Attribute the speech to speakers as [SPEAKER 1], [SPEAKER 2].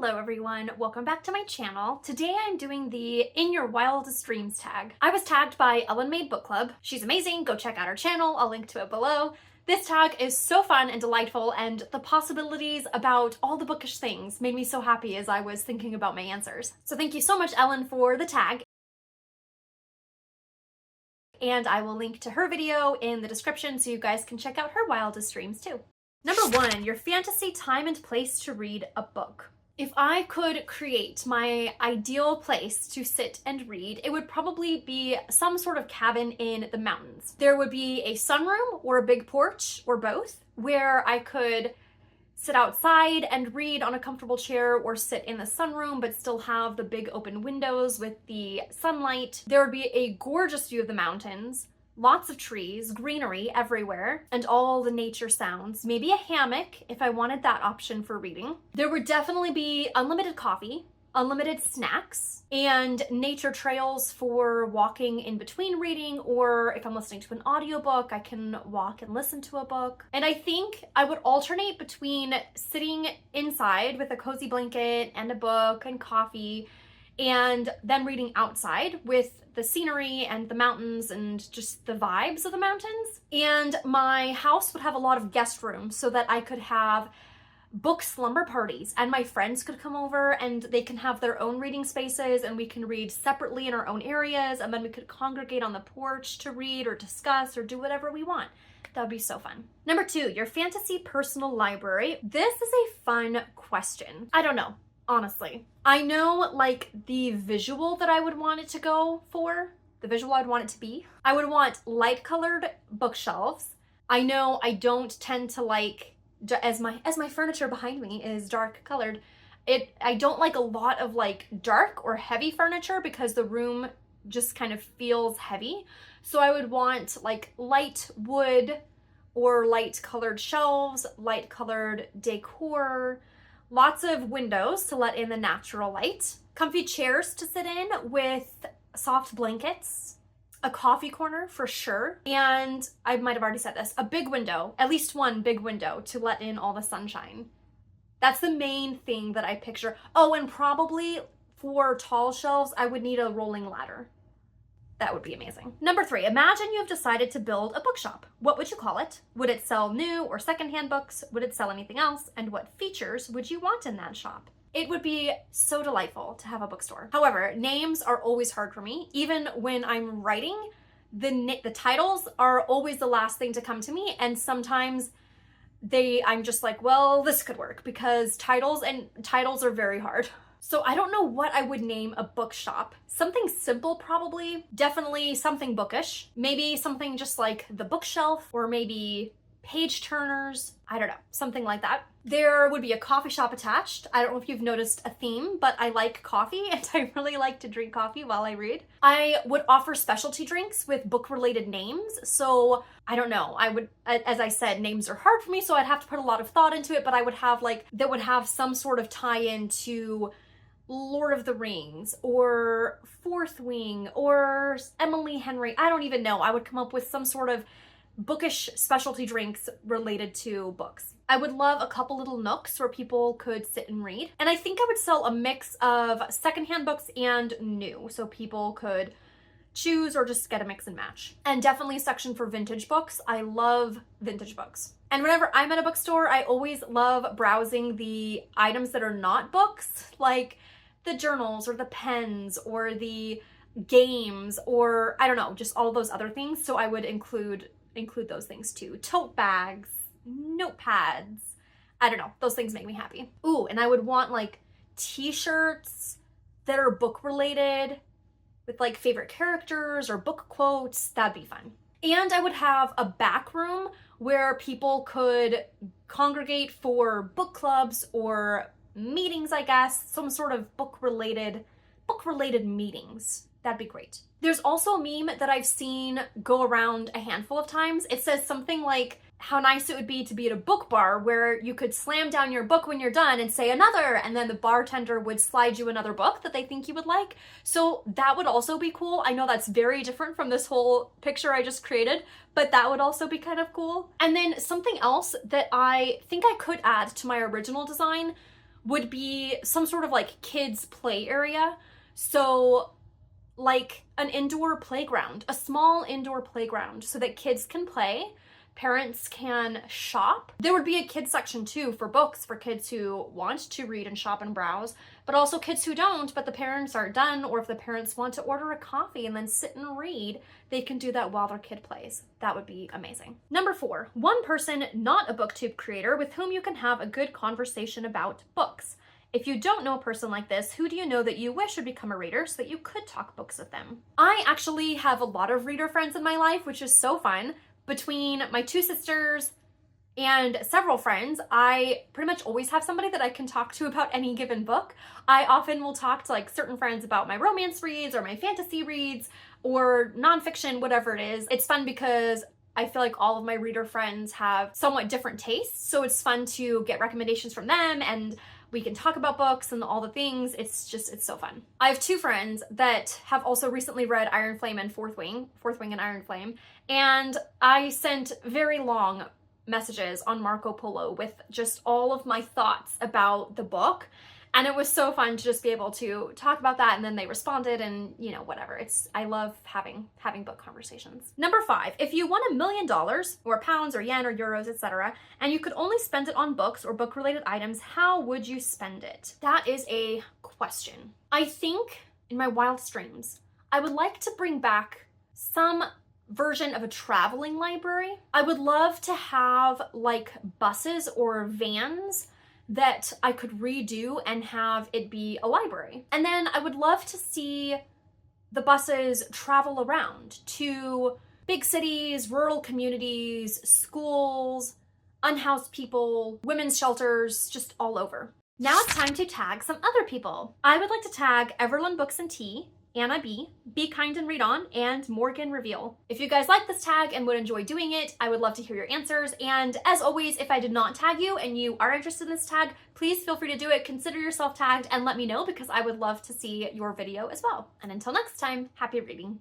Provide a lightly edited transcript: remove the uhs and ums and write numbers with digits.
[SPEAKER 1] Hello everyone, welcome back to my channel. Today I'm doing the In Your Wildest Dreams tag. I was tagged by Ellen Made Book Club. She's amazing, go check out her channel, I'll link to it below. This tag is so fun and delightful, and the possibilities about all the bookish things made me so happy as I was thinking about my answers. So thank you so much, Ellen, for the tag. And I will link to her video in the description so you guys can check out her wildest dreams too. Number 1, your fantasy time and place to read a book. If I could create my ideal place to sit and read, it would probably be some sort of cabin in the mountains. There would be a sunroom or a big porch or both where I could sit outside and read on a comfortable chair, or sit in the sunroom but still have the big open windows with the sunlight. There would be a gorgeous view of the mountains, lots of trees, greenery everywhere, and all the nature sounds. Maybe a hammock if I wanted that option for reading. There would definitely be unlimited coffee, unlimited snacks, and nature trails for walking in between reading, or if I'm listening to an audiobook, I can walk and listen to a book. And I think I would alternate between sitting inside with a cozy blanket and a book and coffee, and then reading outside with the scenery and the mountains and just the vibes of the mountains. And my house would have a lot of guest rooms so that I could have book slumber parties, and my friends could come over and they can have their own reading spaces, and we can read separately in our own areas, and then we could congregate on the porch to read or discuss or do whatever we want. That would be so fun. Number 2, your fantasy personal library. This is a fun question. I don't know. Honestly, I know like the visual that I would want it to go for, the visual I'd want it to be. I would want light colored bookshelves. I know I don't tend to like, as my furniture behind me is dark colored, I don't like a lot of like dark or heavy furniture because the room just kind of feels heavy. So I would want like light wood or light colored shelves, light colored decor, lots of windows to let in the natural light, comfy chairs to sit in with soft blankets, a coffee corner for sure, and I might have already said this, a big window, at least one big window to let in all the sunshine. That's the main thing that I picture. Oh, and probably for tall shelves, I would need a rolling ladder. That would be amazing. Number 3, imagine you have decided to build a bookshop. What would you call it? Would it sell new or secondhand books? Would it sell anything else? And what features would you want in that shop? It would be so delightful to have a bookstore. However, names are always hard for me. Even when I'm writing, the titles are always the last thing to come to me, and sometimes I'm just like, well, this could work, because titles are very hard. So I don't know what I would name a bookshop. Something simple probably. Definitely something bookish. Maybe something just like the bookshelf, or maybe page turners. I don't know, something like that. There would be a coffee shop attached. I don't know if you've noticed a theme, but I like coffee and I really like to drink coffee while I read. I would offer specialty drinks with book-related names. So I don't know, I would, as I said, names are hard for me, so I'd have to put a lot of thought into it, but I would have that would have some sort of tie-in to Lord of the Rings or Fourth Wing or Emily Henry. I don't even know. I would come up with some sort of bookish specialty drinks related to books. I would love a couple little nooks where people could sit and read. And I think I would sell a mix of secondhand books and new, so people could choose or just get a mix and match. And definitely a section for vintage books. I love vintage books. And whenever I'm at a bookstore, I always love browsing the items that are not books, like the journals or the pens or the games, or I don't know, just all those other things. So I would include those things too. Tote bags, notepads, I don't know, those things make me happy. Ooh, and I would want like t-shirts that are book related with like favorite characters or book quotes. That'd be fun. And I would have a back room where people could congregate for book clubs or meetings, I guess, some sort of book related meetings. That'd be great. There's also a meme that I've seen go around a handful of times. It says something like how nice it would be to be at a book bar where you could slam down your book when you're done and say another, and then the bartender would slide you another book that they think you would like. So that would also be cool. I know that's very different from this whole picture I just created, but that would also be kind of cool. And then something else that I think I could add to my original design would be some sort of like kids play area. So like an indoor playground, a small indoor playground so that kids can play, parents can shop. There would be a kids section too for books for kids who want to read and shop and browse, but also kids who don't, but the parents aren't done, or if the parents want to order a coffee and then sit and read, they can do that while their kid plays. That would be amazing. Number 4, one person not a BookTube creator with whom you can have a good conversation about books. If you don't know a person like this, who do you know that you wish would become a reader so that you could talk books with them? I actually have a lot of reader friends in my life, which is so fun. Between my 2 sisters and several friends, I pretty much always have somebody that I can talk to about any given book. I often will talk to like certain friends about my romance reads or my fantasy reads or nonfiction, whatever it is. It's fun because I feel like all of my reader friends have somewhat different tastes, so it's fun to get recommendations from them and we can talk about books and all the things. It's so fun. I have 2 friends that have also recently read Iron Flame and Fourth Wing and Iron Flame, and I sent very long messages on Marco Polo with just all of my thoughts about the book. And it was so fun to just be able to talk about that, and then they responded and, you know, whatever. I love having book conversations. Number 5, if you won $1 million or pounds or yen or euros, etc., and you could only spend it on books or book-related items, how would you spend it? That is a question. I think in my wildest dreams, I would like to bring back some version of a traveling library. I would love to have like buses or vans that I could redo and have it be a library. And then I would love to see the buses travel around to big cities, rural communities, schools, unhoused people, women's shelters, just all over. Now it's time to tag some other people. I would like to tag Everlyn Books and Tea, Anna B, Be Kind and Read On, and Morgan Reveal. If you guys like this tag and would enjoy doing it, I would love to hear your answers. And as always, if I did not tag you and you are interested in this tag, please feel free to do it. Consider yourself tagged and let me know because I would love to see your video as well. And until next time, happy reading.